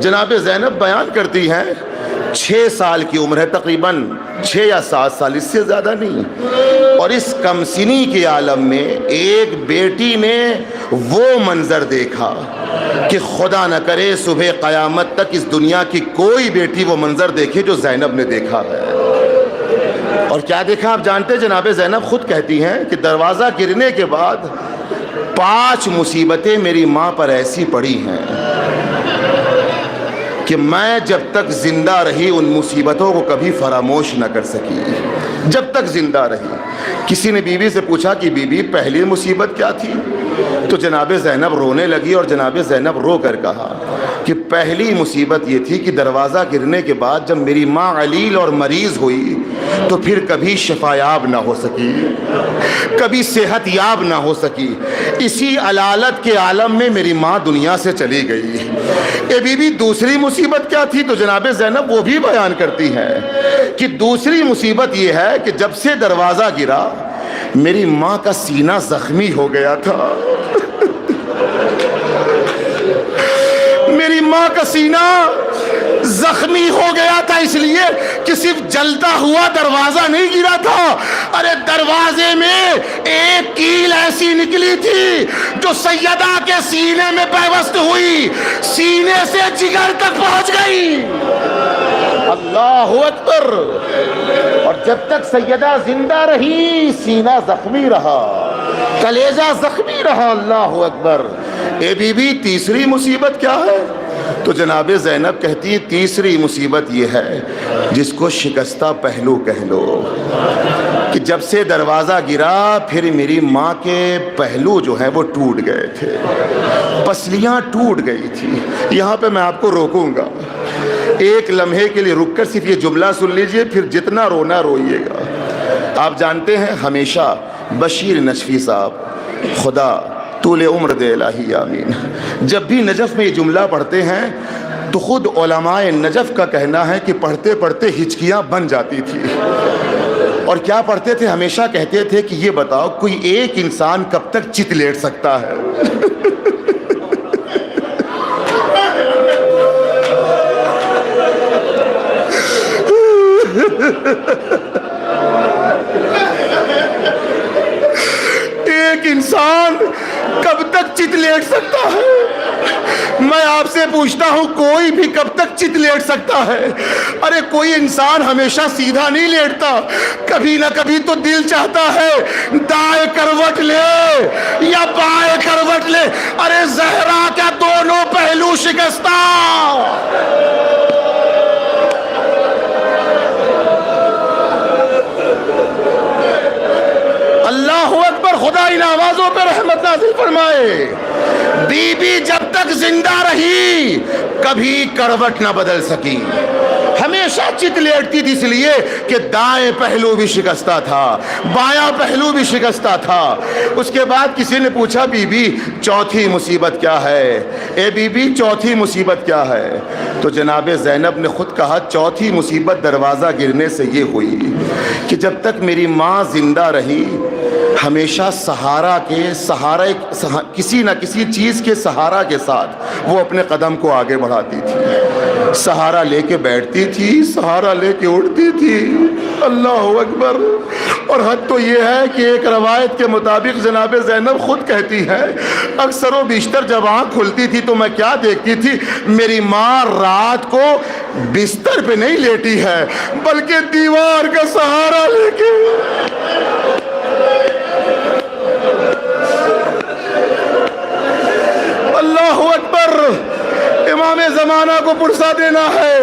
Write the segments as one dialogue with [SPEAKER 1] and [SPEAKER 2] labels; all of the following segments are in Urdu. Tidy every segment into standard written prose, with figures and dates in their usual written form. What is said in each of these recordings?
[SPEAKER 1] جناب زینب بیان کرتی ہیں 6 سال کی عمر ہے، تقریباً 6 یا 7 سال، اس سے زیادہ نہیں، اور اس کم سنی کے عالم میں ایک بیٹی نے وہ منظر دیکھا کہ خدا نہ کرے صبح قیامت تک اس دنیا کی کوئی بیٹی وہ منظر دیکھے جو زینب نے دیکھا ہے۔ اور کیا دیکھا آپ جانتے؟ جناب زینب خود کہتی ہیں کہ دروازہ گرنے کے بعد 5 مصیبتیں میری ماں پر ایسی پڑی ہیں کہ میں جب تک زندہ رہی ان مصیبتوں کو کبھی فراموش نہ کر سکی، جب تک زندہ رہی۔ کسی نے بیوی سے پوچھا کہ بیوی پہلی مصیبت کیا تھی؟ تو جناب زینب رونے لگی اور جناب زینب رو کر کہا کہ پہلی مصیبت یہ تھی کہ دروازہ گرنے کے بعد جب میری ماں علیل اور مریض ہوئی تو پھر کبھی شفایاب نہ ہو سکی، کبھی صحت یاب نہ ہو سکی، اسی علالت کے عالم میں میری ماں دنیا سے چلی گئی۔ اے بی بی دوسری مصیبت کیا تھی؟ تو جناب زینب وہ بھی بیان کرتی ہیں کہ دوسری مصیبت یہ ہے کہ جب سے دروازہ گرا میری ماں کا سینہ زخمی ہو گیا تھا، میری ماں کا سینہ زخمی ہو گیا تھا، اس لیے کہ صرف جلتا ہوا دروازہ نہیں گرا تھا، ارے دروازے میں ایک کیل ایسی نکلی تھی جو سیدہ کے سینے میں پیوست ہوئی، سینے سے جگر تک پہنچ گئی۔ اللہ اکبر! اور جب تک سیدہ زندہ رہی سینہ زخمی رہا، کلیجہ زخمی رہا۔ اللہ اکبر! اے بی بی تیسری مصیبت کیا ہے؟ تو جناب زینب کہتی ہے تیسری مصیبت یہ ہے جس کو شکستہ پہلو کہہ لو، کہ جب سے دروازہ گرا پھر میری ماں کے پہلو جو ہیں وہ ٹوٹ گئے تھے، پسلیاں ٹوٹ گئی تھی۔ یہاں پہ میں آپ کو روکوں گا، ایک لمحے کے لیے رک کر صرف یہ جملہ سن لیجئے، پھر جتنا رونا روئیے گا۔ آپ جانتے ہیں ہمیشہ بشیر نجفی صاحب، خدا طول عمر دے الہی آمین، جب بھی نجف میں یہ جملہ پڑھتے ہیں تو خود علماء نجف کا کہنا ہے کہ پڑھتے پڑھتے ہچکیاں بن جاتی تھی۔ اور کیا پڑھتے تھے؟ ہمیشہ کہتے تھے کہ یہ بتاؤ کوئی ایک انسان کب تک چت لیٹ سکتا ہے؟ ایک انسان کب تک چت لیٹ سکتا ہے؟ میں آپ سے پوچھتا ہوں کوئی بھی کب تک چت لیٹ سکتا ہے؟ ارے کوئی انسان ہمیشہ سیدھا نہیں لیٹتا، کبھی نہ کبھی تو دل چاہتا ہے دائیں کروٹ لے یا بائیں کروٹ لے۔ ارے زہرا کا دونوں پہلو شکستہ۔ اللہ اکبر! خدا ان آوازوں پہ رحمت نازل فرمائے۔ بی بی جب تک زندہ رہی کبھی کروٹ نہ بدل سکی، ہمیشہ چت لیٹتی تھی، اس لیے کہ دائیں پہلو بھی شکستہ تھا، بایاں پہلو بھی شکستہ تھا۔ اس کے بعد کسی نے پوچھا بی بی چوتھی مصیبت کیا ہے؟ اے بی بی چوتھی مصیبت کیا ہے؟ تو جناب زینب نے خود کہا چوتھی مصیبت دروازہ گرنے سے یہ ہوئی کہ جب تک میری ماں زندہ رہی ہمیشہ کسی نہ کسی چیز کے سہارا کے ساتھ وہ اپنے قدم کو آگے بڑھاتی تھی، سہارا لے کے بیٹھتی تھی، سہارا لے کے اٹھتی تھی۔ اللہ اکبر! اور حد تو یہ ہے کہ ایک روایت کے مطابق جناب زینب خود کہتی ہے اکثر و بیشتر جب آنکھ کھلتی تھی تو میں کیا دیکھتی تھی؟ میری ماں رات کو بستر پہ نہیں لیٹی ہے بلکہ دیوار کا سہارا لے کے۔ اللہ اکبر! امام زمانہ کو پرسہ دینا ہے،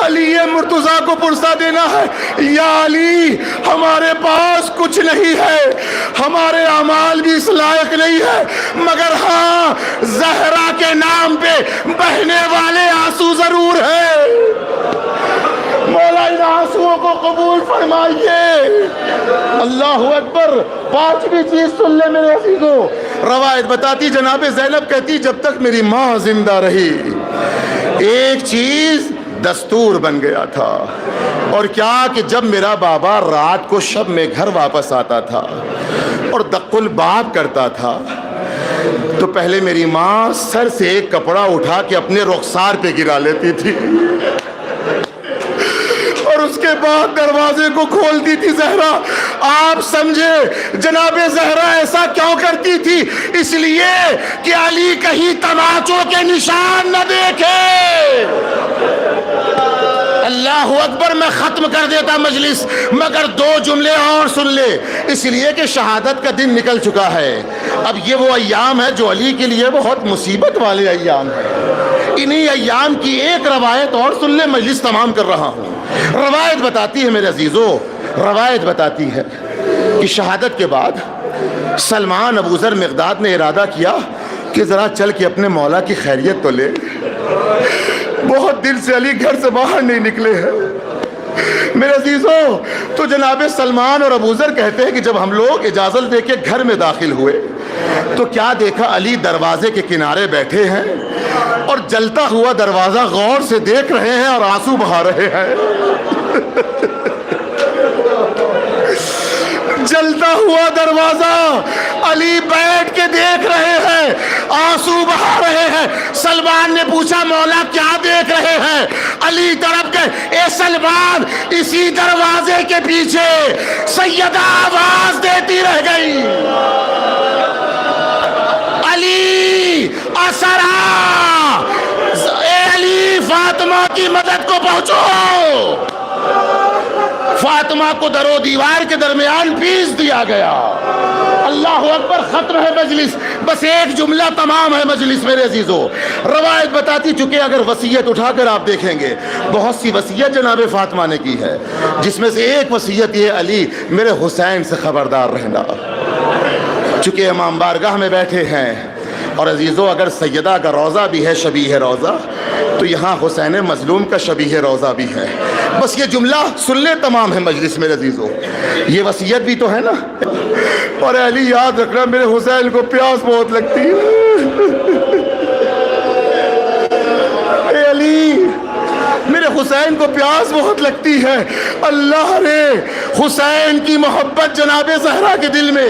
[SPEAKER 1] علی مرتضیٰ کو پرسہ دینا ہے، یا علی ہمارے پاس کچھ نہیں ہے، ہمارے اعمال بھی اس لائق نہیں ہے، مگر ہاں زہرا کے نام پہ بہنے والے آنسو ضرور ہیں۔ مولا ان آنسوؤں کو قبول فرمائیے۔ اللہ اکبر! 5ویں چیز سن لے میرے عزیزو، روایت بتاتی جناب زینب کہتی جب تک میری ماں زندہ رہی ایک چیز دستور بن گیا تھا، اور کیا کہ جب میرا بابا رات کو شب میں گھر واپس آتا تھا اور دق الباب کرتا تھا تو پہلے میری ماں سر سے ایک کپڑا اٹھا کے اپنے رخسار پہ گرا لیتی تھی اور اس کے بعد دروازے کو کھولتی تھی زہرا۔ آپ سمجھے جناب زہرا ایسا کیوں کرتی تھی؟ اس لیے کہ علی کہیں تماچوں کے نشان نہ دیکھے۔ اللہ اکبر، میں ختم کر دیتا مجلس مگر 2 جملے اور سن لے، اس لیے کہ شہادت کا دن نکل چکا ہے۔ اب یہ وہ ایام ہے جو علی کے لیے بہت مصیبت والے ایام ہیں۔ انہی ایام کی ایک روایت اور سن لے، مجلس تمام کر رہا ہوں۔ روایت بتاتی ہے میرے عزیزو، روایت بتاتی ہے کہ شہادت کے بعد سلمان ابوذر مقداد نے ارادہ کیا کہ ذرا چل کے اپنے مولا کی خیریت تو لے۔ بہت دن سے علی گھر سے باہر نہیں نکلے ہیں میرے عزیزو۔ تو جناب سلمان اور ابوذر کہتے ہیں کہ جب ہم لوگ اجازت دے کے گھر میں داخل ہوئے تو کیا دیکھا، علی دروازے کے کنارے بیٹھے ہیں اور جلتا ہوا دروازہ غور سے دیکھ رہے ہیں اور آنسو بہا رہے ہیں۔ جلتا ہوا دروازہ، علی بیٹھ کے دیکھ رہے ہیں، آنسو بہا رہے ہیں۔ سلمان نے پوچھا مولا کیا دیکھ رہے ہیں؟ علی طرف گئے، اے سلمان، اسی دروازے کے پیچھے سیدہ آواز دیتی رہ گئی، علی اسرا، اے علی فاطمہ کی مدد کو پہنچو۔ فاطمہ کو در و دیوار کے درمیان پیس دیا گیا۔ اللہ اکبر، ختم ہے مجلس، بس ایک جملہ تمام ہے مجلس میرے عزیزو۔ روایت بتاتی چکے، اگر وصیت اٹھا کر آپ دیکھیں گے بہت سی وصیت جناب فاطمہ نے کی ہے، جس میں سے ایک وصیت یہ، علی میرے حسین سے خبردار رہنا۔ چونکہ امام بارگاہ میں بیٹھے ہیں اور عزیزو اگر سیدہ کا روضہ بھی ہے شبیہ روضہ، تو یہاں حسین مظلوم کا شبیہ روضہ بھی ہے۔ بس یہ جملہ سن لے، تمام ہے مجلس میرے عزیزو۔ یہ وصیت بھی تو ہے نا، اور علی یاد رکھنا میرے حسین کو پیاس بہت لگتی ہے۔ اے علی، میرے حسین کو پیاس بہت لگتی ہے۔ اللہ نے حسین کی محبت جناب زہرا کے دل میں،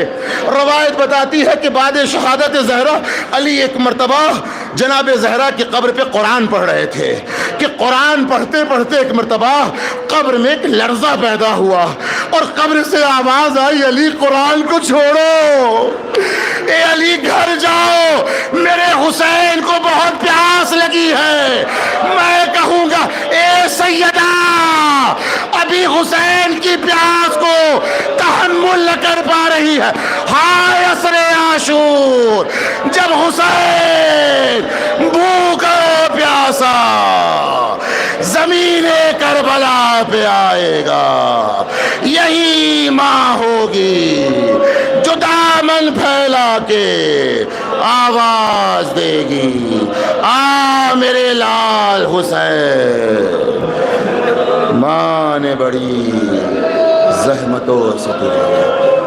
[SPEAKER 1] روایت بتاتی ہے کہ بعد شہادت زہرا علی ایک مرتبہ جناب زہرا کی قبر پہ قرآن پڑھ رہے تھے کہ قرآن پڑھتے پڑھتے ایک مرتبہ قبر میں ایک لرزہ پیدا ہوا اور قبر سے آواز آئی، علی قرآن کو چھوڑو، اے علی گھر جاؤ، میرے حسین کو بہت پیاس لگی ہے۔ میں کہوں گا اے سیدہ، ابھی حسین کی پیاس کو تحمل نہ کر پا رہی ہے۔ ہائے عصر عاشور، جب حسین بھوکا پیاسا زمین کربلا پہ آئے گا، یہی ماں ہوگی جو دامن پھیلا کے آواز دے گی، آ میرے لال حسین۔ ماں نے بڑی زحمتوں سے تجھے